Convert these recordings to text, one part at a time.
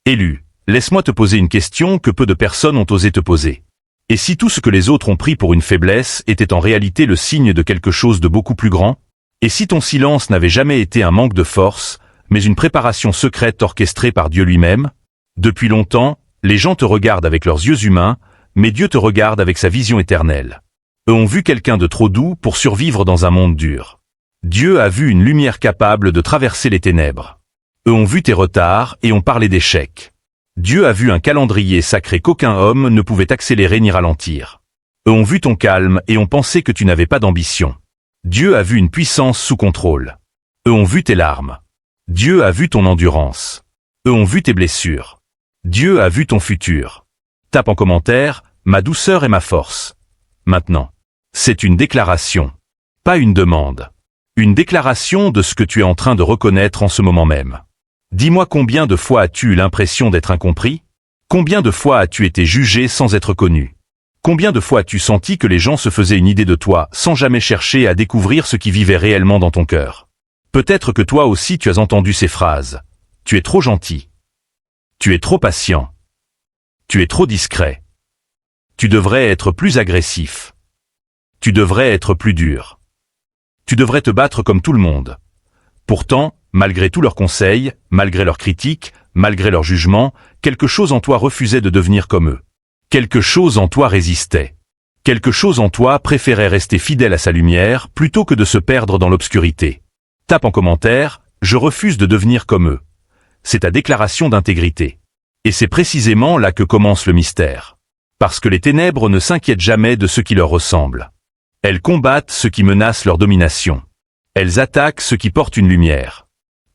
Élu, laisse-moi te poser une question que peu de personnes ont osé te poser. Et si tout ce que les autres ont pris pour une faiblesse était en réalité le signe de quelque chose de beaucoup plus grand? Et si ton silence n'avait jamais été un manque de force, mais une préparation secrète orchestrée par Dieu lui-même? Depuis longtemps, les gens te regardent avec leurs yeux humains, mais Dieu te regarde avec sa vision éternelle. Eux ont vu quelqu'un de trop doux pour survivre dans un monde dur. Dieu a vu une lumière capable de traverser les ténèbres. Eux ont vu tes retards et ont parlé d'échecs. Dieu a vu un calendrier sacré qu'aucun homme ne pouvait accélérer ni ralentir. Eux ont vu ton calme et ont pensé que tu n'avais pas d'ambition. Dieu a vu une puissance sous contrôle. Eux ont vu tes larmes. Dieu a vu ton endurance. Eux ont vu tes blessures. Dieu a vu ton futur. Tape en commentaire, ma douceur est ma force. Maintenant. C'est une déclaration. Pas une demande. Une déclaration de ce que tu es en train de reconnaître en ce moment même. Dis-moi combien de fois as-tu eu l'impression d'être incompris? Combien de fois as-tu été jugé sans être connu? Combien de fois as-tu senti que les gens se faisaient une idée de toi sans jamais chercher à découvrir ce qui vivait réellement dans ton cœur? Peut-être que toi aussi tu as entendu ces phrases. Tu es trop gentil. Tu es trop patient. Tu es trop discret. Tu devrais être plus agressif. Tu devrais être plus dur. Tu devrais te battre comme tout le monde. Pourtant, malgré tous leurs conseils, malgré leurs critiques, malgré leurs jugements, quelque chose en toi refusait de devenir comme eux. Quelque chose en toi résistait. Quelque chose en toi préférait rester fidèle à sa lumière plutôt que de se perdre dans l'obscurité. Tape en commentaire, je refuse de devenir comme eux. C'est ta déclaration d'intégrité. Et c'est précisément là que commence le mystère. Parce que les ténèbres ne s'inquiètent jamais de ce qui leur ressemble. Elles combattent ce qui menace leur domination. Elles attaquent ce qui porte une lumière.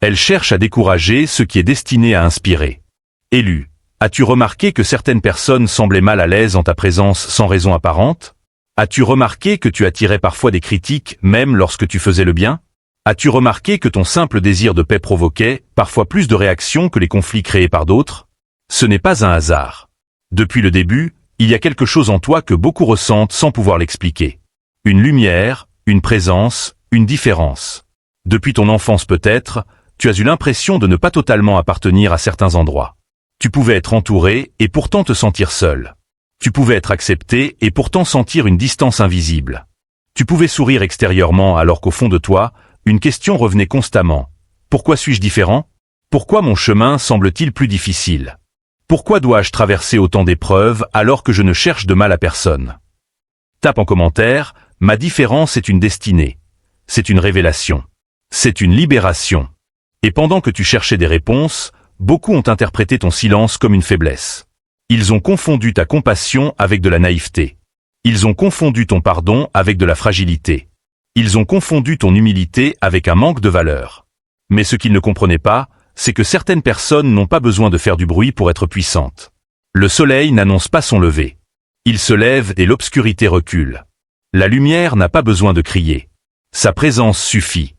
Elles cherchent à décourager ce qui est destiné à inspirer. Élu, as-tu remarqué que certaines personnes semblaient mal à l'aise en ta présence sans raison apparente? As-tu remarqué que tu attirais parfois des critiques même lorsque tu faisais le bien? As-tu remarqué que ton simple désir de paix provoquait parfois plus de réactions que les conflits créés par d'autres? Ce n'est pas un hasard. Depuis le début, il y a quelque chose en toi que beaucoup ressentent sans pouvoir l'expliquer. Une lumière, une présence, une différence. Depuis ton enfance peut-être, tu as eu l'impression de ne pas totalement appartenir à certains endroits. Tu pouvais être entouré et pourtant te sentir seul. Tu pouvais être accepté et pourtant sentir une distance invisible. Tu pouvais sourire extérieurement alors qu'au fond de toi, une question revenait constamment. Pourquoi suis-je différent? Pourquoi mon chemin semble-t-il plus difficile? Pourquoi dois-je traverser autant d'épreuves alors que je ne cherche de mal à personne? Tape en commentaire, ma différence est une destinée. C'est une révélation. C'est une libération. Et pendant que tu cherchais des réponses, beaucoup ont interprété ton silence comme une faiblesse. Ils ont confondu ta compassion avec de la naïveté. Ils ont confondu ton pardon avec de la fragilité. Ils ont confondu ton humilité avec un manque de valeur. Mais ce qu'ils ne comprenaient pas, c'est que certaines personnes n'ont pas besoin de faire du bruit pour être puissantes. Le soleil n'annonce pas son lever. Il se lève et l'obscurité recule. La lumière n'a pas besoin de crier. Sa présence suffit.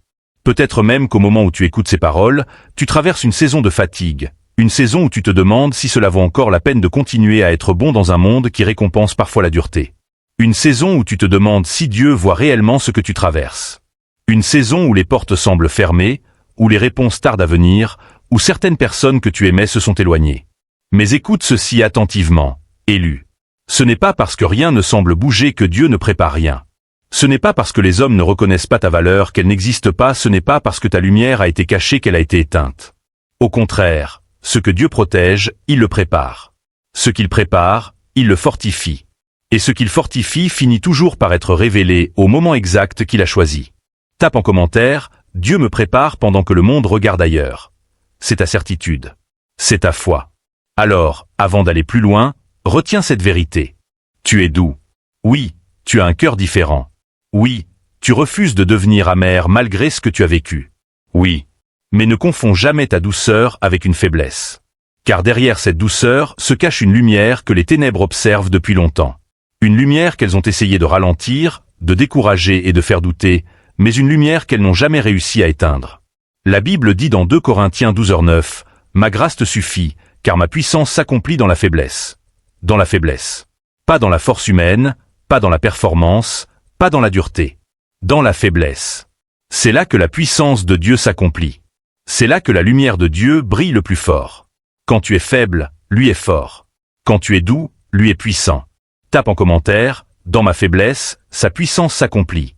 Peut-être même qu'au moment où tu écoutes ces paroles, tu traverses une saison de fatigue, une saison où tu te demandes si cela vaut encore la peine de continuer à être bon dans un monde qui récompense parfois la dureté. Une saison où tu te demandes si Dieu voit réellement ce que tu traverses. Une saison où les portes semblent fermées, où les réponses tardent à venir, où certaines personnes que tu aimais se sont éloignées. Mais écoute ceci attentivement, élu. Ce n'est pas parce que rien ne semble bouger que Dieu ne prépare rien. Ce n'est pas parce que les hommes ne reconnaissent pas ta valeur qu'elle n'existe pas, ce n'est pas parce que ta lumière a été cachée qu'elle a été éteinte. Au contraire, ce que Dieu protège, il le prépare. Ce qu'il prépare, il le fortifie. Et ce qu'il fortifie finit toujours par être révélé au moment exact qu'il a choisi. Tape en commentaire, Dieu me prépare pendant que le monde regarde ailleurs. C'est ta certitude. C'est ta foi. Alors, avant d'aller plus loin, retiens cette vérité. Tu es doux. Oui, tu as un cœur différent. Oui, tu refuses de devenir amer malgré ce que tu as vécu. Oui, mais ne confonds jamais ta douceur avec une faiblesse. Car derrière cette douceur se cache une lumière que les ténèbres observent depuis longtemps. Une lumière qu'elles ont essayé de ralentir, de décourager et de faire douter, mais une lumière qu'elles n'ont jamais réussi à éteindre. La Bible dit dans 2 Corinthiens 12h9, « Ma grâce te suffit, car ma puissance s'accomplit dans la faiblesse. » Dans la faiblesse. Pas dans la force humaine, pas dans la performance, pas dans la dureté. Dans la faiblesse. C'est là que la puissance de Dieu s'accomplit. C'est là que la lumière de Dieu brille le plus fort. Quand tu es faible, lui est fort. Quand tu es doux, lui est puissant. Tape en commentaire, dans ma faiblesse, sa puissance s'accomplit.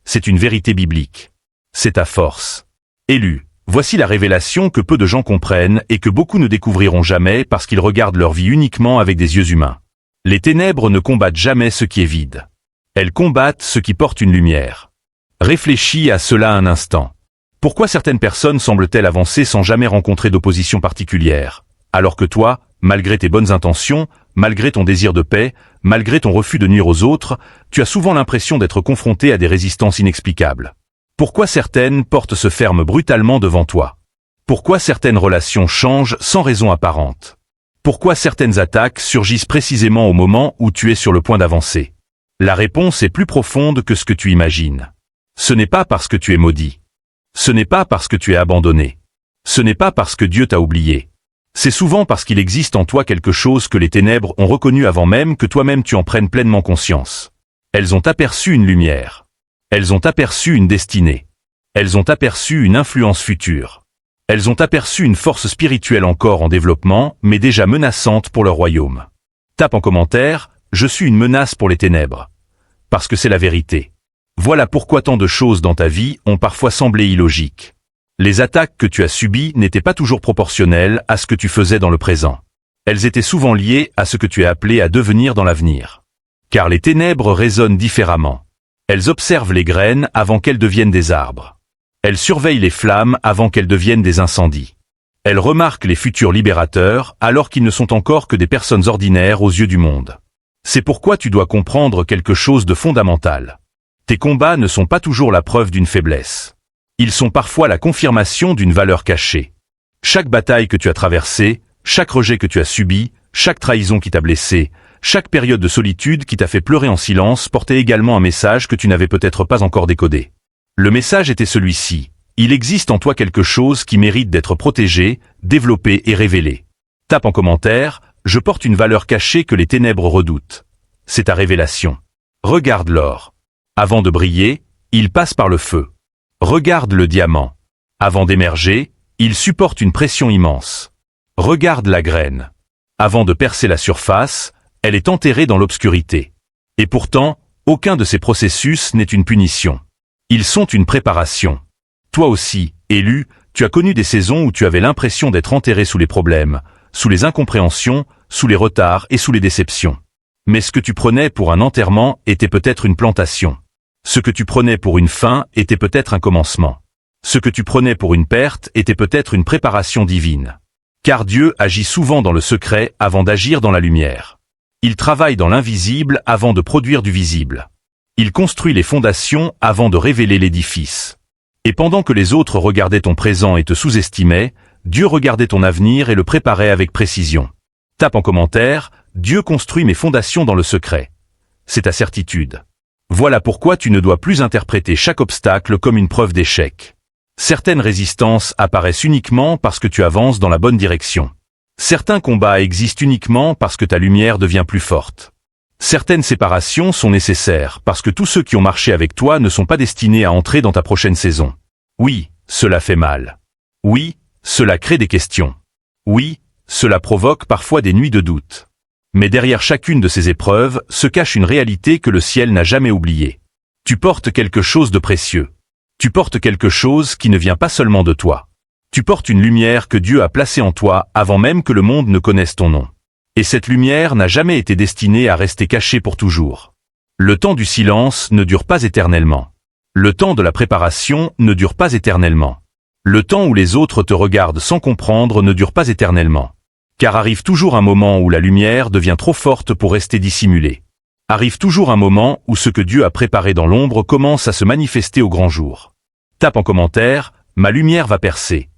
C'est une vérité biblique. C'est ta force. Élu, voici la révélation que peu de gens comprennent et que beaucoup ne découvriront jamais parce qu'ils regardent leur vie uniquement avec des yeux humains. Les ténèbres ne combattent jamais ce qui est vide. Elles combattent ce qui porte une lumière. Réfléchis à cela un instant. Pourquoi certaines personnes semblent-elles avancer sans jamais rencontrer d'opposition particulière, alors que toi, malgré tes bonnes intentions, malgré ton désir de paix, malgré ton refus de nuire aux autres, tu as souvent l'impression d'être confronté à des résistances inexplicables? Pourquoi certaines portes se ferment brutalement devant toi? Pourquoi certaines relations changent sans raison apparente? Pourquoi certaines attaques surgissent précisément au moment où tu es sur le point d'avancer? La réponse est plus profonde que ce que tu imagines. Ce n'est pas parce que tu es maudit. Ce n'est pas parce que tu es abandonné. Ce n'est pas parce que Dieu t'a oublié. C'est souvent parce qu'il existe en toi quelque chose que les ténèbres ont reconnu avant même que toi-même tu en prennes pleinement conscience. Elles ont aperçu une lumière. Elles ont aperçu une destinée. Elles ont aperçu une influence future. Elles ont aperçu une force spirituelle encore en développement, mais déjà menaçante pour leur royaume. Tape en commentaire, je suis une menace pour les ténèbres. Parce que c'est la vérité. Voilà pourquoi tant de choses dans ta vie ont parfois semblé illogiques. Les attaques que tu as subies n'étaient pas toujours proportionnelles à ce que tu faisais dans le présent. Elles étaient souvent liées à ce que tu es appelé à devenir dans l'avenir. Car les ténèbres raisonnent différemment. Elles observent les graines avant qu'elles deviennent des arbres. Elles surveillent les flammes avant qu'elles deviennent des incendies. Elles remarquent les futurs libérateurs alors qu'ils ne sont encore que des personnes ordinaires aux yeux du monde. C'est pourquoi tu dois comprendre quelque chose de fondamental. Tes combats ne sont pas toujours la preuve d'une faiblesse. Ils sont parfois la confirmation d'une valeur cachée. Chaque bataille que tu as traversée, chaque rejet que tu as subi, chaque trahison qui t'a blessé, chaque période de solitude qui t'a fait pleurer en silence portait également un message que tu n'avais peut-être pas encore décodé. Le message était celui-ci. Il existe en toi quelque chose qui mérite d'être protégé, développé et révélé. Tape en commentaire, je porte une valeur cachée que les ténèbres redoutent. C'est ta révélation. Regarde l'or. Avant de briller, il passe par le feu. Regarde le diamant. Avant d'émerger, il supporte une pression immense. Regarde la graine. Avant de percer la surface, elle est enterrée dans l'obscurité. Et pourtant, aucun de ces processus n'est une punition. Ils sont une préparation. Toi aussi, élu, tu as connu des saisons où tu avais l'impression d'être enterré sous les problèmes, sous les incompréhensions, sous les retards et sous les déceptions. Mais ce que tu prenais pour un enterrement était peut-être une plantation. Ce que tu prenais pour une fin était peut-être un commencement. Ce que tu prenais pour une perte était peut-être une préparation divine. Car Dieu agit souvent dans le secret avant d'agir dans la lumière. Il travaille dans l'invisible avant de produire du visible. Il construit les fondations avant de révéler l'édifice. Et pendant que les autres regardaient ton présent et te sous-estimaient, Dieu regardait ton avenir et le préparait avec précision. Tape en commentaire, Dieu construit mes fondations dans le secret. C'est ta certitude. Voilà pourquoi tu ne dois plus interpréter chaque obstacle comme une preuve d'échec. Certaines résistances apparaissent uniquement parce que tu avances dans la bonne direction. Certains combats existent uniquement parce que ta lumière devient plus forte. Certaines séparations sont nécessaires parce que tous ceux qui ont marché avec toi ne sont pas destinés à entrer dans ta prochaine saison. Oui, cela fait mal. Oui, cela crée des questions. Oui, cela provoque parfois des nuits de doute. Mais derrière chacune de ces épreuves se cache une réalité que le ciel n'a jamais oubliée. Tu portes quelque chose de précieux. Tu portes quelque chose qui ne vient pas seulement de toi. Tu portes une lumière que Dieu a placée en toi avant même que le monde ne connaisse ton nom. Et cette lumière n'a jamais été destinée à rester cachée pour toujours. Le temps du silence ne dure pas éternellement. Le temps de la préparation ne dure pas éternellement. Le temps où les autres te regardent sans comprendre ne dure pas éternellement. Car arrive toujours un moment où la lumière devient trop forte pour rester dissimulée. Arrive toujours un moment où ce que Dieu a préparé dans l'ombre commence à se manifester au grand jour. Tape en commentaire, ma lumière va percer.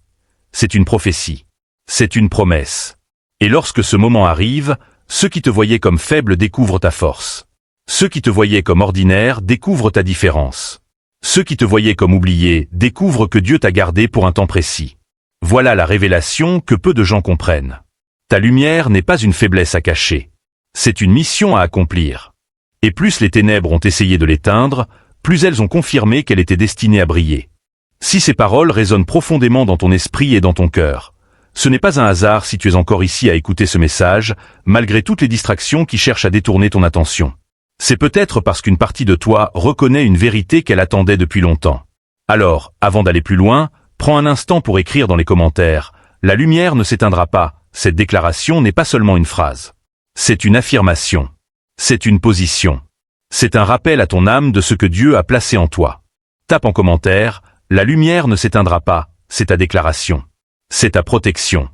C'est une prophétie. C'est une promesse. Et lorsque ce moment arrive, ceux qui te voyaient comme faible découvrent ta force. Ceux qui te voyaient comme ordinaire découvrent ta différence. Ceux qui te voyaient comme oublié découvrent que Dieu t'a gardé pour un temps précis. Voilà la révélation que peu de gens comprennent. Ta lumière n'est pas une faiblesse à cacher. C'est une mission à accomplir. Et plus les ténèbres ont essayé de l'éteindre, plus elles ont confirmé qu'elle était destinée à briller. Si ces paroles résonnent profondément dans ton esprit et dans ton cœur, Ce n'est pas un hasard si tu es encore ici à écouter ce message, malgré toutes les distractions qui cherchent à détourner ton attention. C'est peut-être parce qu'une partie de toi reconnaît une vérité qu'elle attendait depuis longtemps. Alors, avant d'aller plus loin, prends un instant pour écrire dans les commentaires « La lumière ne s'éteindra pas ». Cette déclaration n'est pas seulement une phrase. C'est une affirmation. C'est une position. C'est un rappel à ton âme de ce que Dieu a placé en toi. Tape en commentaire « La lumière ne s'éteindra pas », c'est ta déclaration. C'est ta protection.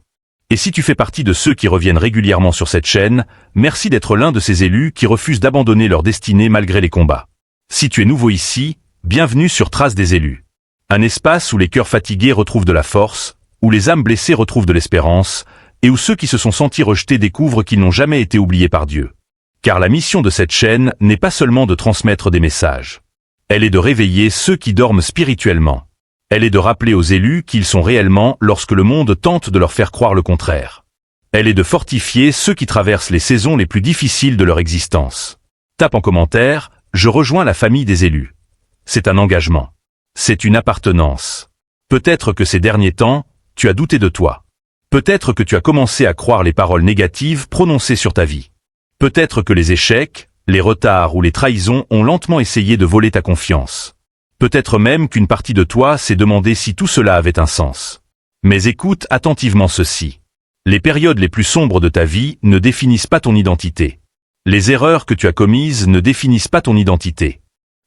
Et si tu fais partie de ceux qui reviennent régulièrement sur cette chaîne, merci d'être l'un de ces élus qui refusent d'abandonner leur destinée malgré les combats. Si tu es nouveau ici, bienvenue sur Traces des élus. Un espace où les cœurs fatigués retrouvent de la force, où les âmes blessées retrouvent de l'espérance, et où ceux qui se sont sentis rejetés découvrent qu'ils n'ont jamais été oubliés par Dieu. Car la mission de cette chaîne n'est pas seulement de transmettre des messages. Elle est de réveiller ceux qui dorment spirituellement. Elle est de rappeler aux élus qu'ils sont réellement lorsque le monde tente de leur faire croire le contraire. Elle est de fortifier ceux qui traversent les saisons les plus difficiles de leur existence. Tape en commentaire « Je rejoins la famille des élus ». C'est un engagement. C'est une appartenance. Peut-être que ces derniers temps, tu as douté de toi. Peut-être que tu as commencé à croire les paroles négatives prononcées sur ta vie. Peut-être que les échecs, les retards ou les trahisons ont lentement essayé de voler ta confiance. Peut-être même qu'une partie de toi s'est demandé si tout cela avait un sens. Mais écoute attentivement ceci. Les périodes les plus sombres de ta vie ne définissent pas ton identité. Les erreurs que tu as commises ne définissent pas ton identité.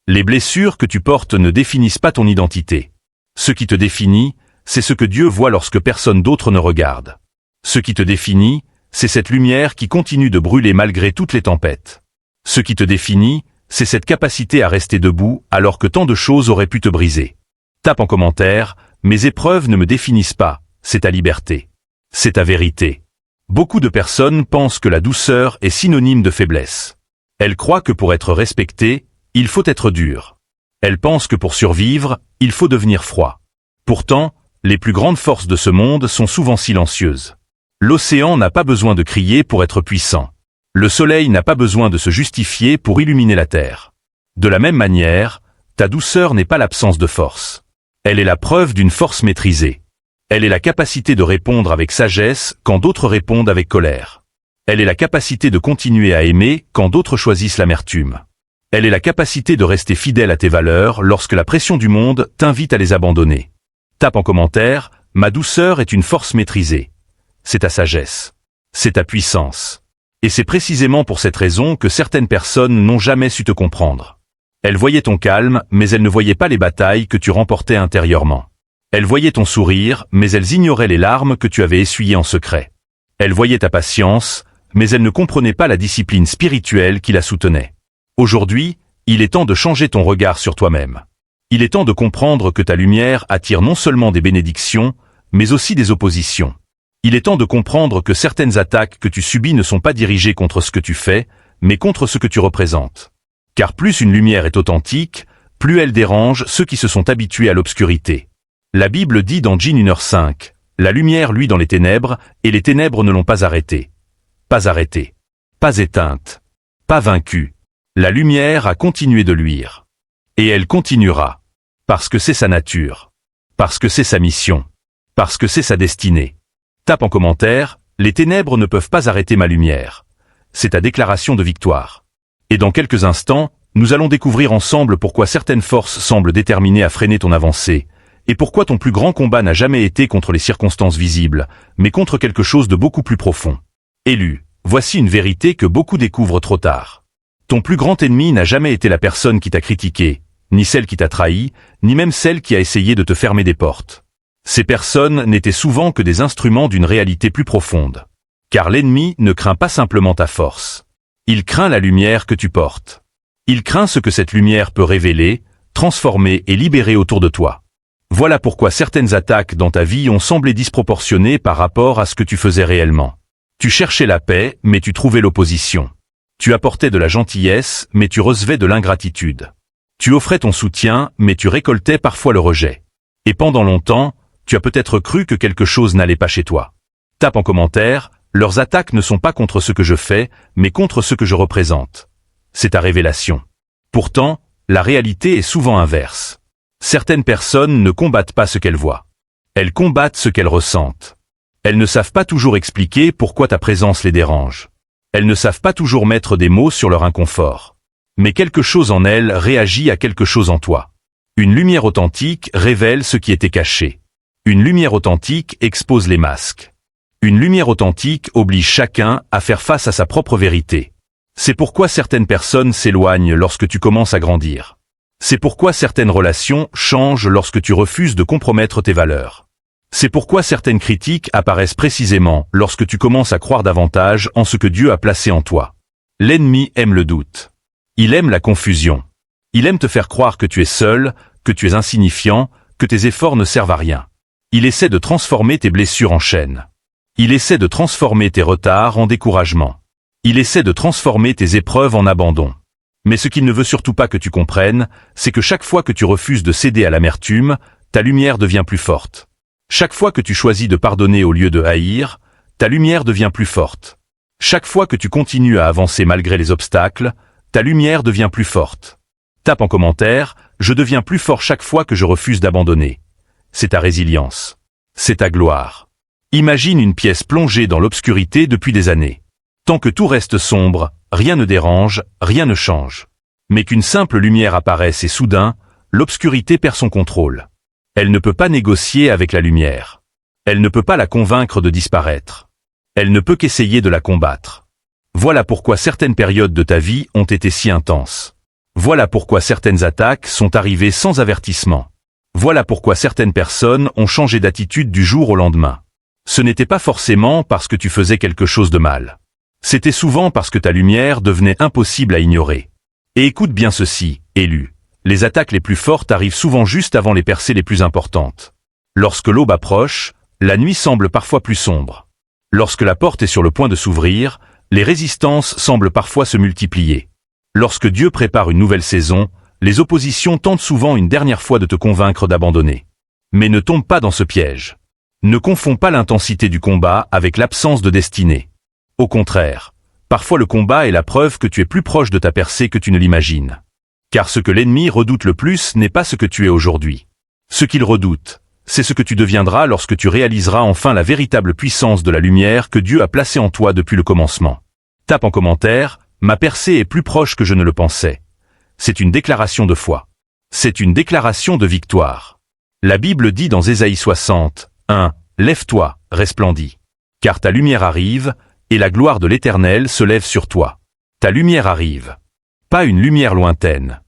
Les blessures que tu portes ne définissent pas ton identité. Ce qui te définit, c'est ce que Dieu voit lorsque personne d'autre ne regarde. Ce qui te définit, c'est cette lumière qui continue de brûler malgré toutes les tempêtes. Ce qui te définit, c'est cette capacité à rester debout alors que tant de choses auraient pu te briser. Tape en commentaire « Mes épreuves ne me définissent pas », c'est ta liberté. C'est ta vérité. Beaucoup de personnes pensent que la douceur est synonyme de faiblesse. Elles croient que pour être respectées, il faut être dur. Elles pensent que pour survivre, il faut devenir froid. Pourtant, les plus grandes forces de ce monde sont souvent silencieuses. L'océan n'a pas besoin de crier pour être puissant. Le soleil n'a pas besoin de se justifier pour illuminer la terre. De la même manière, ta douceur n'est pas l'absence de force. Elle est la preuve d'une force maîtrisée. Elle est la capacité de répondre avec sagesse quand d'autres répondent avec colère. Elle est la capacité de continuer à aimer quand d'autres choisissent l'amertume. Elle est la capacité de rester fidèle à tes valeurs lorsque la pression du monde t'invite à les abandonner. Tape en commentaire « Ma douceur est une force maîtrisée ». C'est ta sagesse. C'est ta puissance. Et c'est précisément pour cette raison que certaines personnes n'ont jamais su te comprendre. Elles voyaient ton calme, mais elles ne voyaient pas les batailles que tu remportais intérieurement. Elles voyaient ton sourire, mais elles ignoraient les larmes que tu avais essuyées en secret. Elles voyaient ta patience, mais elles ne comprenaient pas la discipline spirituelle qui la soutenait. Aujourd'hui, il est temps de changer ton regard sur toi-même. Il est temps de comprendre que ta lumière attire non seulement des bénédictions, mais aussi des oppositions. Il est temps de comprendre que certaines attaques que tu subis ne sont pas dirigées contre ce que tu fais, mais contre ce que tu représentes. Car plus une lumière est authentique, plus elle dérange ceux qui se sont habitués à l'obscurité. La Bible dit dans Jean 1h5, « La lumière luit dans les ténèbres, et les ténèbres ne l'ont pas arrêtée. » Pas arrêtée. Pas éteinte. Pas vaincue. La lumière a continué de luire. Et elle continuera. Parce que c'est sa nature. Parce que c'est sa mission. Parce que c'est sa destinée. Tape en commentaire « Les ténèbres ne peuvent pas arrêter ma lumière ». C'est ta déclaration de victoire. Et dans quelques instants, nous allons découvrir ensemble pourquoi certaines forces semblent déterminées à freiner ton avancée, et pourquoi ton plus grand combat n'a jamais été contre les circonstances visibles, mais contre quelque chose de beaucoup plus profond. Élu, voici une vérité que beaucoup découvrent trop tard. Ton plus grand ennemi n'a jamais été la personne qui t'a critiqué, ni celle qui t'a trahi, ni même celle qui a essayé de te fermer des portes. Ces personnes n'étaient souvent que des instruments d'une réalité plus profonde. Car l'ennemi ne craint pas simplement ta force. Il craint la lumière que tu portes. Il craint ce que cette lumière peut révéler, transformer et libérer autour de toi. Voilà pourquoi certaines attaques dans ta vie ont semblé disproportionnées par rapport à ce que tu faisais réellement. Tu cherchais la paix, mais tu trouvais l'opposition. Tu apportais de la gentillesse, mais tu recevais de l'ingratitude. Tu offrais ton soutien, mais tu récoltais parfois le rejet. Et pendant longtemps, tu as peut-être cru que quelque chose n'allait pas chez toi. Tape en commentaire « Leurs attaques ne sont pas contre ce que je fais, mais contre ce que je représente. » C'est ta révélation. Pourtant, la réalité est souvent inverse. Certaines personnes ne combattent pas ce qu'elles voient. Elles combattent ce qu'elles ressentent. Elles ne savent pas toujours expliquer pourquoi ta présence les dérange. Elles ne savent pas toujours mettre des mots sur leur inconfort. Mais quelque chose en elles réagit à quelque chose en toi. Une lumière authentique révèle ce qui était caché. Une lumière authentique expose les masques. Une lumière authentique oblige chacun à faire face à sa propre vérité. C'est pourquoi certaines personnes s'éloignent lorsque tu commences à grandir. C'est pourquoi certaines relations changent lorsque tu refuses de compromettre tes valeurs. C'est pourquoi certaines critiques apparaissent précisément lorsque tu commences à croire davantage en ce que Dieu a placé en toi. L'ennemi aime le doute. Il aime la confusion. Il aime te faire croire que tu es seul, que tu es insignifiant, que tes efforts ne servent à rien. Il essaie de transformer tes blessures en chaînes. Il essaie de transformer tes retards en découragement. Il essaie de transformer tes épreuves en abandon. Mais ce qu'il ne veut surtout pas que tu comprennes, c'est que chaque fois que tu refuses de céder à l'amertume, ta lumière devient plus forte. Chaque fois que tu choisis de pardonner au lieu de haïr, ta lumière devient plus forte. Chaque fois que tu continues à avancer malgré les obstacles, ta lumière devient plus forte. Tape en commentaire, je deviens plus fort chaque fois que je refuse d'abandonner. C'est ta résilience. C'est ta gloire. Imagine une pièce plongée dans l'obscurité depuis des années. Tant que tout reste sombre, rien ne dérange, rien ne change. Mais qu'une simple lumière apparaisse et soudain, l'obscurité perd son contrôle. Elle ne peut pas négocier avec la lumière. Elle ne peut pas la convaincre de disparaître. Elle ne peut qu'essayer de la combattre. Voilà pourquoi certaines périodes de ta vie ont été si intenses. Voilà pourquoi certaines attaques sont arrivées sans avertissement. Voilà pourquoi certaines personnes ont changé d'attitude du jour au lendemain. Ce n'était pas forcément parce que tu faisais quelque chose de mal. C'était souvent parce que ta lumière devenait impossible à ignorer. Et écoute bien ceci, élu. Les attaques les plus fortes arrivent souvent juste avant les percées les plus importantes. Lorsque l'aube approche, la nuit semble parfois plus sombre. Lorsque la porte est sur le point de s'ouvrir, les résistances semblent parfois se multiplier. Lorsque Dieu prépare une nouvelle saison, les oppositions tentent souvent une dernière fois de te convaincre d'abandonner. Mais ne tombe pas dans ce piège. Ne confonds pas l'intensité du combat avec l'absence de destinée. Au contraire, parfois le combat est la preuve que tu es plus proche de ta percée que tu ne l'imagines. Car ce que l'ennemi redoute le plus n'est pas ce que tu es aujourd'hui. Ce qu'il redoute, c'est ce que tu deviendras lorsque tu réaliseras enfin la véritable puissance de la lumière que Dieu a placée en toi depuis le commencement. Tape en commentaire, ma percée est plus proche que je ne le pensais. C'est une déclaration de foi. C'est une déclaration de victoire. La Bible dit dans Ésaïe 60, 1, lève-toi, resplendis. Car ta lumière arrive, et la gloire de l'Éternel se lève sur toi. Ta lumière arrive. Pas une lumière lointaine.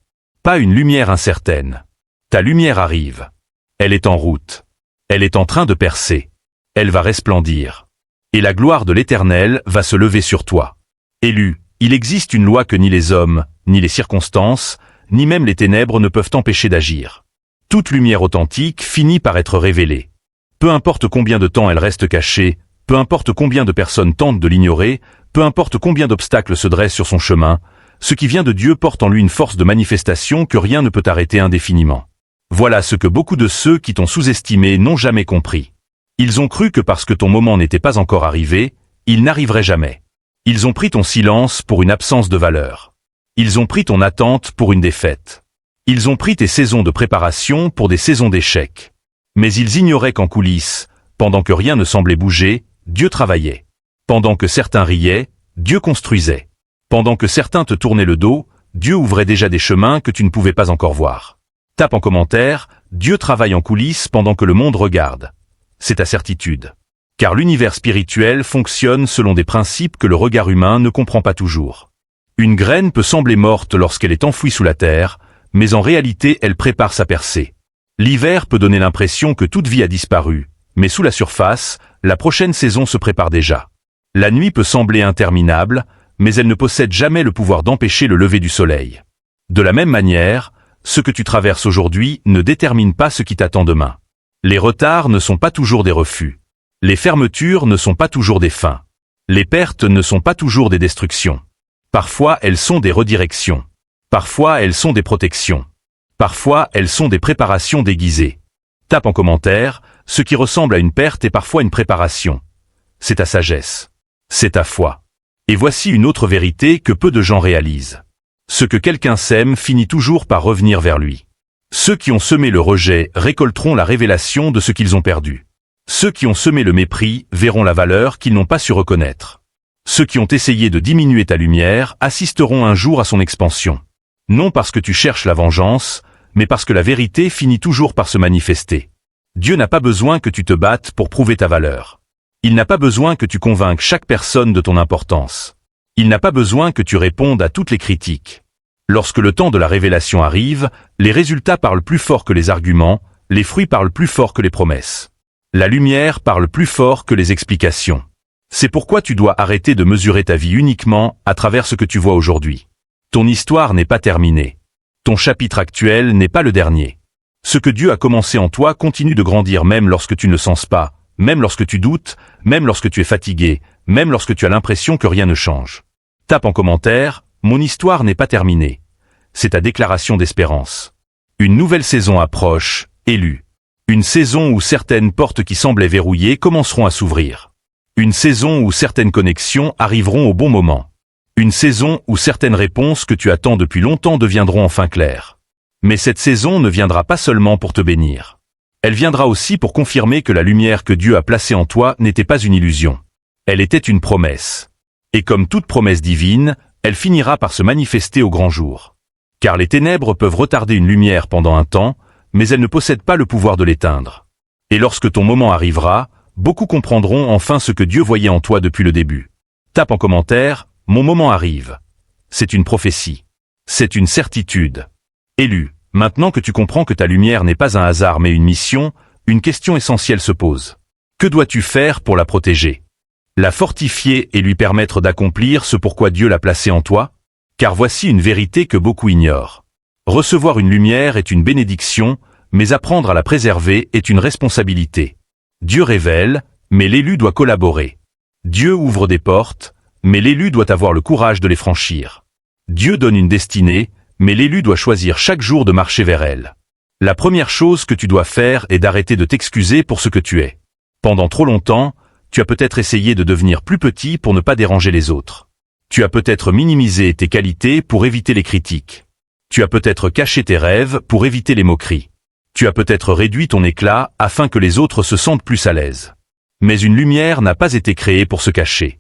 Pas une lumière incertaine. Ta lumière arrive. Elle est en route. Elle est en train de percer. Elle va resplendir. Et la gloire de l'Éternel va se lever sur toi. Élu, il existe une loi que ni les hommes, ni les circonstances, ni même les ténèbres ne peuvent empêcher d'agir. Toute lumière authentique finit par être révélée. Peu importe combien de temps elle reste cachée, peu importe combien de personnes tentent de l'ignorer, peu importe combien d'obstacles se dressent sur son chemin, ce qui vient de Dieu porte en lui une force de manifestation que rien ne peut arrêter indéfiniment. Voilà ce que beaucoup de ceux qui t'ont sous-estimé n'ont jamais compris. Ils ont cru que parce que ton moment n'était pas encore arrivé, il n'arriverait jamais. Ils ont pris ton silence pour une absence de valeur. Ils ont pris ton attente pour une défaite. Ils ont pris tes saisons de préparation pour des saisons d'échec. Mais ils ignoraient qu'en coulisses, pendant que rien ne semblait bouger, Dieu travaillait. Pendant que certains riaient, Dieu construisait. Pendant que certains te tournaient le dos, Dieu ouvrait déjà des chemins que tu ne pouvais pas encore voir. Tape en commentaire, Dieu travaille en coulisses pendant que le monde regarde. C'est ta certitude. Car l'univers spirituel fonctionne selon des principes que le regard humain ne comprend pas toujours. Une graine peut sembler morte lorsqu'elle est enfouie sous la terre, mais en réalité elle prépare sa percée. L'hiver peut donner l'impression que toute vie a disparu, mais sous la surface, la prochaine saison se prépare déjà. La nuit peut sembler interminable, mais elle ne possède jamais le pouvoir d'empêcher le lever du soleil. De la même manière, ce que tu traverses aujourd'hui ne détermine pas ce qui t'attend demain. Les retards ne sont pas toujours des refus. Les fermetures ne sont pas toujours des fins. Les pertes ne sont pas toujours des destructions. Parfois elles sont des redirections. Parfois elles sont des protections. Parfois elles sont des préparations déguisées. Tape en commentaire, ce qui ressemble à une perte est parfois une préparation. C'est ta sagesse. C'est ta foi. Et voici une autre vérité que peu de gens réalisent. Ce que quelqu'un sème finit toujours par revenir vers lui. Ceux qui ont semé le rejet récolteront la révélation de ce qu'ils ont perdu. Ceux qui ont semé le mépris verront la valeur qu'ils n'ont pas su reconnaître. Ceux qui ont essayé de diminuer ta lumière assisteront un jour à son expansion. Non parce que tu cherches la vengeance, mais parce que la vérité finit toujours par se manifester. Dieu n'a pas besoin que tu te battes pour prouver ta valeur. Il n'a pas besoin que tu convainques chaque personne de ton importance. Il n'a pas besoin que tu répondes à toutes les critiques. Lorsque le temps de la révélation arrive, les résultats parlent plus fort que les arguments, les fruits parlent plus fort que les promesses. La lumière parle plus fort que les explications. C'est pourquoi tu dois arrêter de mesurer ta vie uniquement à travers ce que tu vois aujourd'hui. Ton histoire n'est pas terminée. Ton chapitre actuel n'est pas le dernier. Ce que Dieu a commencé en toi continue de grandir même lorsque tu ne le sens pas, même lorsque tu doutes, même lorsque tu es fatigué, même lorsque tu as l'impression que rien ne change. Tape en commentaire, mon histoire n'est pas terminée. C'est ta déclaration d'espérance. Une nouvelle saison approche, élu. Une saison où certaines portes qui semblaient verrouillées commenceront à s'ouvrir. Une saison où certaines connexions arriveront au bon moment. Une saison où certaines réponses que tu attends depuis longtemps deviendront enfin claires. Mais cette saison ne viendra pas seulement pour te bénir. Elle viendra aussi pour confirmer que la lumière que Dieu a placée en toi n'était pas une illusion. Elle était une promesse. Et comme toute promesse divine, elle finira par se manifester au grand jour. Car les ténèbres peuvent retarder une lumière pendant un temps, mais elles ne possèdent pas le pouvoir de l'éteindre. Et lorsque ton moment arrivera, beaucoup comprendront enfin ce que Dieu voyait en toi depuis le début. Tape en commentaire, mon moment arrive. C'est une prophétie. C'est une certitude. Élu, maintenant que tu comprends que ta lumière n'est pas un hasard mais une mission, une question essentielle se pose. Que dois-tu faire pour la protéger? La fortifier et lui permettre d'accomplir ce pourquoi Dieu l'a placée en toi? Car voici une vérité que beaucoup ignorent. Recevoir une lumière est une bénédiction, mais apprendre à la préserver est une responsabilité. Dieu révèle, mais l'élu doit collaborer. Dieu ouvre des portes, mais l'élu doit avoir le courage de les franchir. Dieu donne une destinée, mais l'élu doit choisir chaque jour de marcher vers elle. La première chose que tu dois faire est d'arrêter de t'excuser pour ce que tu es. Pendant trop longtemps, tu as peut-être essayé de devenir plus petit pour ne pas déranger les autres. Tu as peut-être minimisé tes qualités pour éviter les critiques. Tu as peut-être caché tes rêves pour éviter les moqueries. Tu as peut-être réduit ton éclat afin que les autres se sentent plus à l'aise. Mais une lumière n'a pas été créée pour se cacher.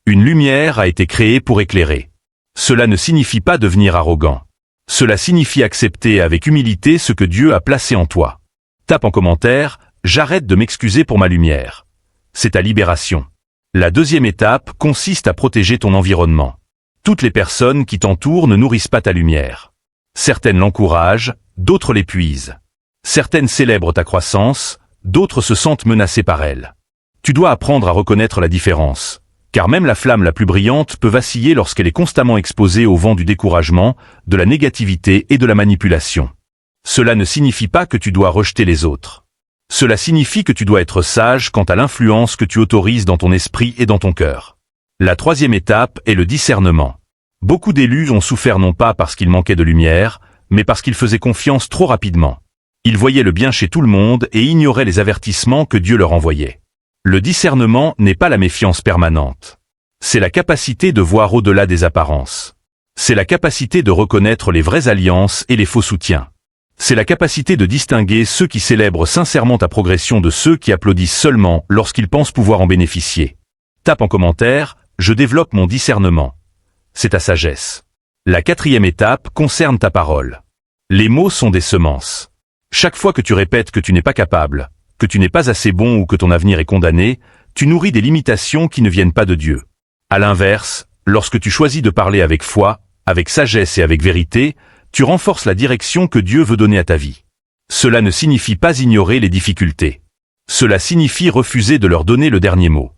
Une lumière a été créée pour éclairer. Cela ne signifie pas devenir arrogant. Cela signifie accepter avec humilité ce que Dieu a placé en toi. Tape en commentaire, j'arrête de m'excuser pour ma lumière. C'est ta libération. La deuxième étape consiste à protéger ton environnement. Toutes les personnes qui t'entourent ne nourrissent pas ta lumière. Certaines l'encouragent, d'autres l'épuisent. Certaines célèbrent ta croissance, d'autres se sentent menacées par elle. Tu dois apprendre à reconnaître la différence, car même la flamme la plus brillante peut vaciller lorsqu'elle est constamment exposée au vent du découragement, de la négativité et de la manipulation. Cela ne signifie pas que tu dois rejeter les autres. Cela signifie que tu dois être sage quant à l'influence que tu autorises dans ton esprit et dans ton cœur. La troisième étape est le discernement. Beaucoup d'élus ont souffert non pas parce qu'ils manquaient de lumière, mais parce qu'ils faisaient confiance trop rapidement. Ils voyaient le bien chez tout le monde et ignoraient les avertissements que Dieu leur envoyait. Le discernement n'est pas la méfiance permanente. C'est la capacité de voir au-delà des apparences. C'est la capacité de reconnaître les vraies alliances et les faux soutiens. C'est la capacité de distinguer ceux qui célèbrent sincèrement ta progression de ceux qui applaudissent seulement lorsqu'ils pensent pouvoir en bénéficier. Tape en commentaire, je développe mon discernement. C'est ta sagesse. La quatrième étape concerne ta parole. Les mots sont des semences. Chaque fois que tu répètes que tu n'es pas capable, que tu n'es pas assez bon ou que ton avenir est condamné, tu nourris des limitations qui ne viennent pas de Dieu. À l'inverse, lorsque tu choisis de parler avec foi, avec sagesse et avec vérité, tu renforces la direction que Dieu veut donner à ta vie. Cela ne signifie pas ignorer les difficultés. Cela signifie refuser de leur donner le dernier mot.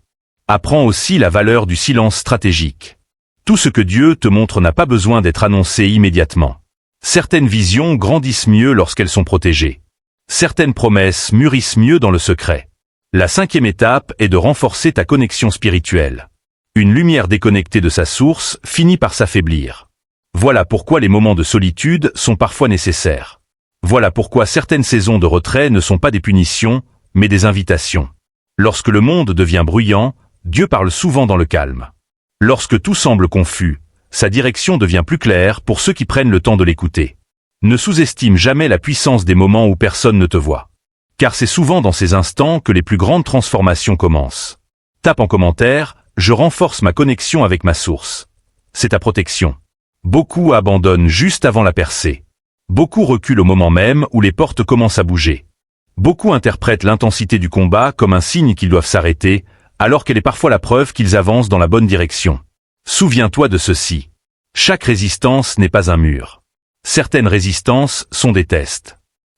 Apprends aussi la valeur du silence stratégique. Tout ce que Dieu te montre n'a pas besoin d'être annoncé immédiatement. Certaines visions grandissent mieux lorsqu'elles sont protégées. Certaines promesses mûrissent mieux dans le secret. La cinquième étape est de renforcer ta connexion spirituelle. Une lumière déconnectée de sa source finit par s'affaiblir. Voilà pourquoi les moments de solitude sont parfois nécessaires. Voilà pourquoi certaines saisons de retrait ne sont pas des punitions, mais des invitations. Lorsque le monde devient bruyant, Dieu parle souvent dans le calme. Lorsque tout semble confus, sa direction devient plus claire pour ceux qui prennent le temps de l'écouter. Ne sous-estime jamais la puissance des moments où personne ne te voit. Car c'est souvent dans ces instants que les plus grandes transformations commencent. Tape en commentaire, je renforce ma connexion avec ma source. C'est ta protection. Beaucoup abandonnent juste avant la percée. Beaucoup reculent au moment même où les portes commencent à bouger. Beaucoup interprètent l'intensité du combat comme un signe qu'ils doivent s'arrêter, alors qu'elle est parfois la preuve qu'ils avancent dans la bonne direction. Souviens-toi de ceci. Chaque résistance n'est pas un mur. Certaines résistances sont des tests.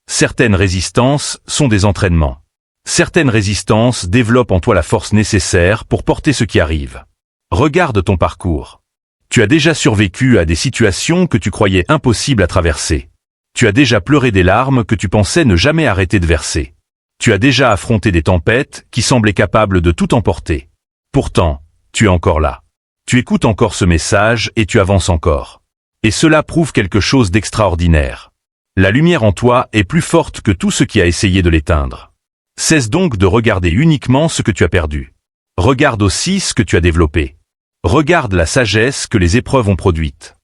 Certaines résistances sont des entraînements. Certaines résistances développent en toi la force nécessaire pour porter ce qui arrive. Regarde ton parcours. Tu as déjà survécu à des situations que tu croyais impossibles à traverser. Tu as déjà pleuré des larmes que tu pensais ne jamais arrêter de verser. Tu as déjà affronté des tempêtes qui semblaient capables de tout emporter. Pourtant, tu es encore là. Tu écoutes encore ce message et tu avances encore. Et cela prouve quelque chose d'extraordinaire. La lumière en toi est plus forte que tout ce qui a essayé de l'éteindre. Cesse donc de regarder uniquement ce que tu as perdu. Regarde aussi ce que tu as développé. Regarde la sagesse que les épreuves ont produite.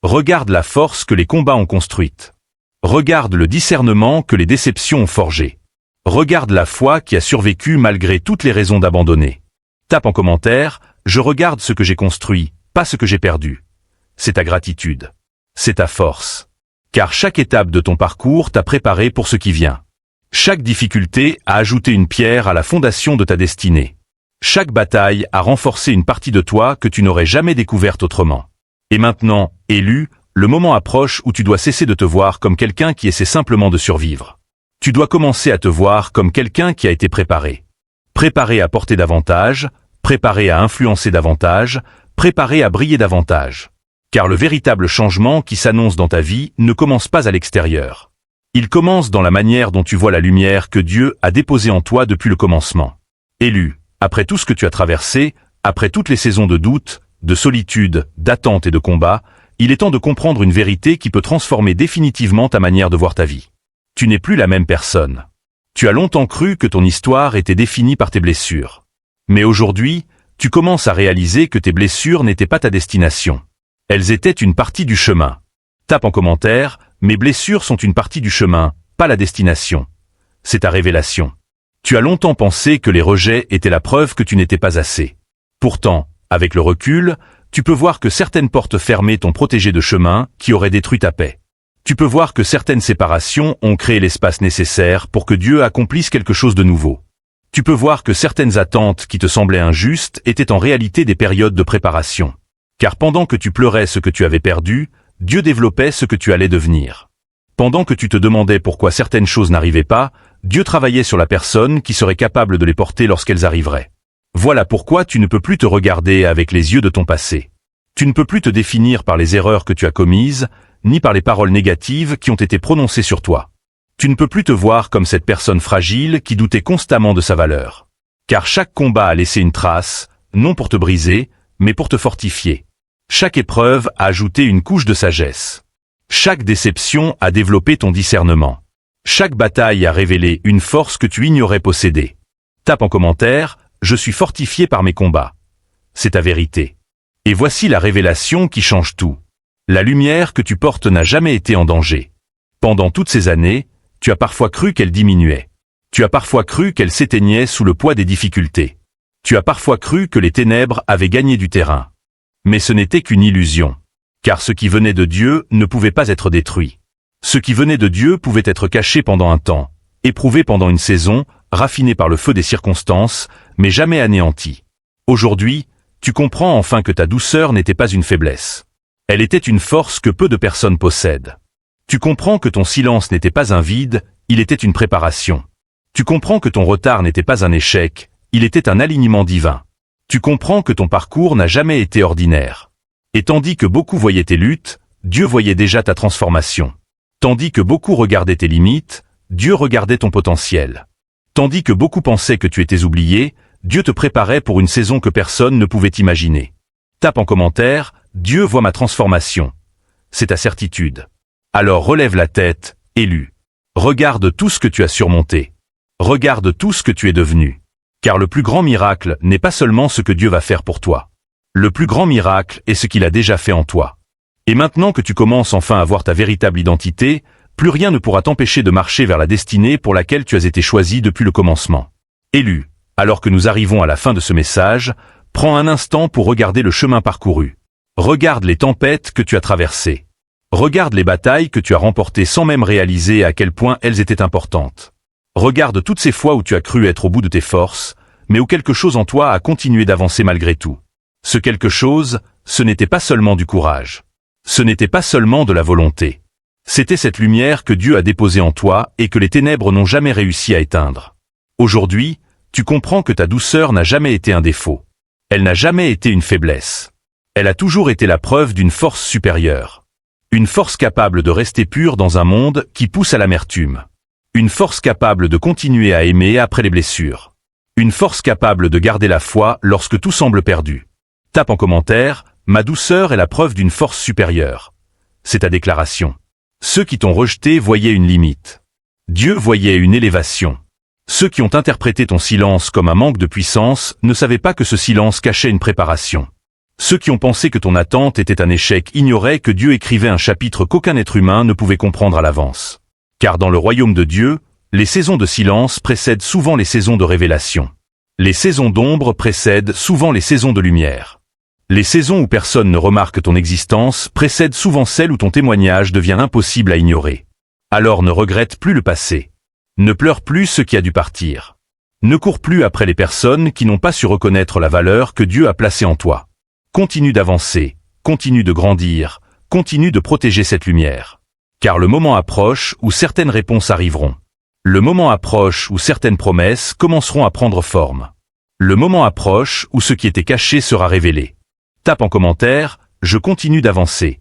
Regarde la force que les combats ont construite. Regarde le discernement que les déceptions ont forgé. Regarde la foi qui a survécu malgré toutes les raisons d'abandonner. Tape en commentaire, je regarde ce que j'ai construit, pas ce que j'ai perdu. C'est ta gratitude. C'est ta force. Car chaque étape de ton parcours t'a préparé pour ce qui vient. Chaque difficulté a ajouté une pierre à la fondation de ta destinée. Chaque bataille a renforcé une partie de toi que tu n'aurais jamais découverte autrement. Et maintenant, élu, le moment approche où tu dois cesser de te voir comme quelqu'un qui essaie simplement de survivre. Tu dois commencer à te voir comme quelqu'un qui a été préparé. Préparé à porter davantage, préparé à influencer davantage, préparé à briller davantage. Car le véritable changement qui s'annonce dans ta vie ne commence pas à l'extérieur. Il commence dans la manière dont tu vois la lumière que Dieu a déposée en toi depuis le commencement. Élu, après tout ce que tu as traversé, après toutes les saisons de doute, de solitude, d'attente et de combat, il est temps de comprendre une vérité qui peut transformer définitivement ta manière de voir ta vie. Tu n'es plus la même personne. Tu as longtemps cru que ton histoire était définie par tes blessures. Mais aujourd'hui, tu commences à réaliser que tes blessures n'étaient pas ta destination. Elles étaient une partie du chemin. Tape en commentaire, mes blessures sont une partie du chemin, pas la destination. C'est ta révélation. Tu as longtemps pensé que les rejets étaient la preuve que tu n'étais pas assez. Pourtant, avec le recul, tu peux voir que certaines portes fermées t'ont protégé de chemins qui auraient détruit ta paix. Tu peux voir que certaines séparations ont créé l'espace nécessaire pour que Dieu accomplisse quelque chose de nouveau. Tu peux voir que certaines attentes qui te semblaient injustes étaient en réalité des périodes de préparation. Car pendant que tu pleurais ce que tu avais perdu, Dieu développait ce que tu allais devenir. Pendant que tu te demandais pourquoi certaines choses n'arrivaient pas, Dieu travaillait sur la personne qui serait capable de les porter lorsqu'elles arriveraient. Voilà pourquoi tu ne peux plus te regarder avec les yeux de ton passé. Tu ne peux plus te définir par les erreurs que tu as commises, ni par les paroles négatives qui ont été prononcées sur toi. Tu ne peux plus te voir comme cette personne fragile qui doutait constamment de sa valeur. Car chaque combat a laissé une trace, non pour te briser, mais pour te fortifier. Chaque épreuve a ajouté une couche de sagesse. Chaque déception a développé ton discernement. Chaque bataille a révélé une force que tu ignorais posséder. Tape en commentaire, je suis fortifié par mes combats. C'est ta vérité. Et voici la révélation qui change tout. La lumière que tu portes n'a jamais été en danger. Pendant toutes ces années, tu as parfois cru qu'elle diminuait. Tu as parfois cru qu'elle s'éteignait sous le poids des difficultés. Tu as parfois cru que les ténèbres avaient gagné du terrain. Mais ce n'était qu'une illusion. Car ce qui venait de Dieu ne pouvait pas être détruit. Ce qui venait de Dieu pouvait être caché pendant un temps, éprouvé pendant une saison, raffiné par le feu des circonstances, mais jamais anéanti. Aujourd'hui, tu comprends enfin que ta douceur n'était pas une faiblesse. Elle était une force que peu de personnes possèdent. Tu comprends que ton silence n'était pas un vide, il était une préparation. Tu comprends que ton retard n'était pas un échec, il était un alignement divin. Tu comprends que ton parcours n'a jamais été ordinaire. Et tandis que beaucoup voyaient tes luttes, Dieu voyait déjà ta transformation. Tandis que beaucoup regardaient tes limites, Dieu regardait ton potentiel. Tandis que beaucoup pensaient que tu étais oublié, Dieu te préparait pour une saison que personne ne pouvait imaginer. Tape en commentaire, Dieu voit ma transformation. C'est ta certitude. Alors relève la tête, élu. Regarde tout ce que tu as surmonté. Regarde tout ce que tu es devenu. Car le plus grand miracle n'est pas seulement ce que Dieu va faire pour toi. Le plus grand miracle est ce qu'il a déjà fait en toi. Et maintenant que tu commences enfin à voir ta véritable identité, Plus rien ne pourra t'empêcher de marcher vers la destinée pour laquelle tu as été choisi depuis le commencement. Élu, alors que nous arrivons à la fin de ce message, prends un instant pour regarder le chemin parcouru. Regarde les tempêtes que tu as traversées. Regarde les batailles que tu as remportées sans même réaliser à quel point elles étaient importantes. Regarde toutes ces fois où tu as cru être au bout de tes forces, mais où quelque chose en toi a continué d'avancer malgré tout. Ce quelque chose, ce n'était pas seulement du courage. Ce n'était pas seulement de la volonté. C'était cette lumière que Dieu a déposée en toi et que les ténèbres n'ont jamais réussi à éteindre. Aujourd'hui, tu comprends que ta douceur n'a jamais été un défaut. Elle n'a jamais été une faiblesse. Elle a toujours été la preuve d'une force supérieure. Une force capable de rester pure dans un monde qui pousse à l'amertume. Une force capable de continuer à aimer après les blessures. Une force capable de garder la foi lorsque tout semble perdu. Tape en commentaire, ma douceur est la preuve d'une force supérieure. C'est ta déclaration. Ceux qui t'ont rejeté voyaient une limite. Dieu voyait une élévation. Ceux qui ont interprété ton silence comme un manque de puissance ne savaient pas que ce silence cachait une préparation. Ceux qui ont pensé que ton attente était un échec ignoraient que Dieu écrivait un chapitre qu'aucun être humain ne pouvait comprendre à l'avance. Car dans le royaume de Dieu, les saisons de silence précèdent souvent les saisons de révélation. Les saisons d'ombre précèdent souvent les saisons de lumière. Les saisons où personne ne remarque ton existence précèdent souvent celles où ton témoignage devient impossible à ignorer. Alors ne regrette plus le passé. Ne pleure plus ce qui a dû partir. Ne cours plus après les personnes qui n'ont pas su reconnaître la valeur que Dieu a placée en toi. Continue d'avancer, continue de grandir, continue de protéger cette lumière. Car le moment approche où certaines réponses arriveront. Le moment approche où certaines promesses commenceront à prendre forme. Le moment approche où ce qui était caché sera révélé. Tape en commentaire, je continue d'avancer.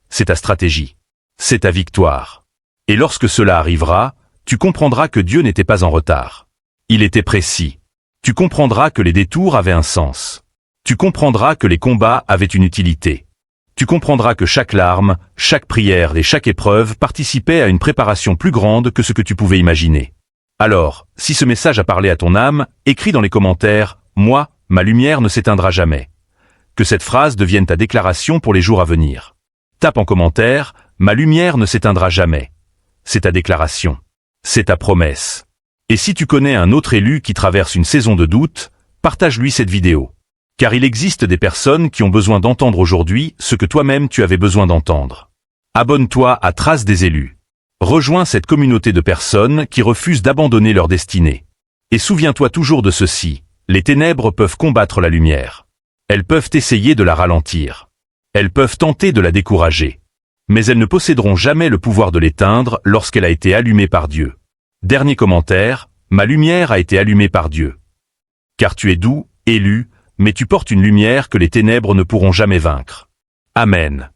C'est ta stratégie. C'est ta victoire. Et lorsque cela arrivera, tu comprendras que Dieu n'était pas en retard. Il était précis. Tu comprendras que les détours avaient un sens. Tu comprendras que les combats avaient une utilité. Tu comprendras que chaque larme, chaque prière et chaque épreuve participaient à une préparation plus grande que ce que tu pouvais imaginer. Alors, si ce message a parlé à ton âme, écris dans les commentaires « Moi, ma lumière ne s'éteindra jamais ». Que cette phrase devienne ta déclaration pour les jours à venir. Tape en commentaire « Ma lumière ne s'éteindra jamais ». C'est ta déclaration. C'est ta promesse. Et si tu connais un autre élu qui traverse une saison de doute, partage-lui cette vidéo. Car il existe des personnes qui ont besoin d'entendre aujourd'hui ce que toi-même tu avais besoin d'entendre. Abonne-toi à Traces des élus. Rejoins cette communauté de personnes qui refusent d'abandonner leur destinée. Et souviens-toi toujours de ceci, les ténèbres peuvent combattre la lumière. Elles peuvent essayer de la ralentir. Elles peuvent tenter de la décourager. Mais elles ne posséderont jamais le pouvoir de l'éteindre lorsqu'elle a été allumée par Dieu. Dernier commentaire, ma lumière a été allumée par Dieu. Car tu es doux, élu, mais tu portes une lumière que les ténèbres ne pourront jamais vaincre. Amen.